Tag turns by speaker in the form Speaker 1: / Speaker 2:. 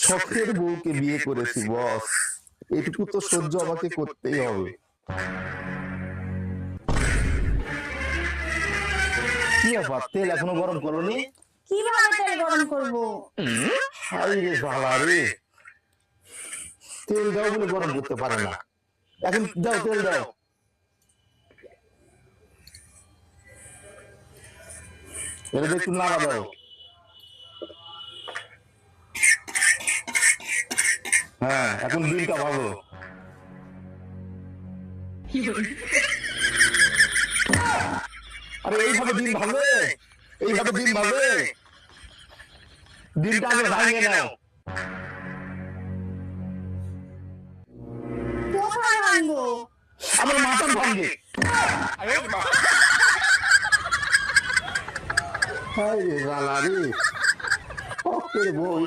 Speaker 1: শখের বউকে বিয়ে করেছি বস, এটুকু তো সহ্য আমাকে করতেই হবে। কি ব্যাপার, তেল এখনো গরম করোনি?
Speaker 2: কিভাবে তেল গরম করব?
Speaker 1: হাই রে জ্বালা রে, তেল দাও বলে গরম করতে পারে না। এখন দাও, তেল দাও। এটা একটু নাড়া দাও। হ্যাঁ, এখন ডিমটা ভালো। আরে এইভাবে ডিম ভাবে, এইভাবে ডিম ভাবে। ডিমটা আগে ভাঙিয়ে নাও।
Speaker 2: কোথায় ভাঙবো?
Speaker 1: আমার মাথা ভাঙবে। হাই রে জ্বালা রে, শখের বউ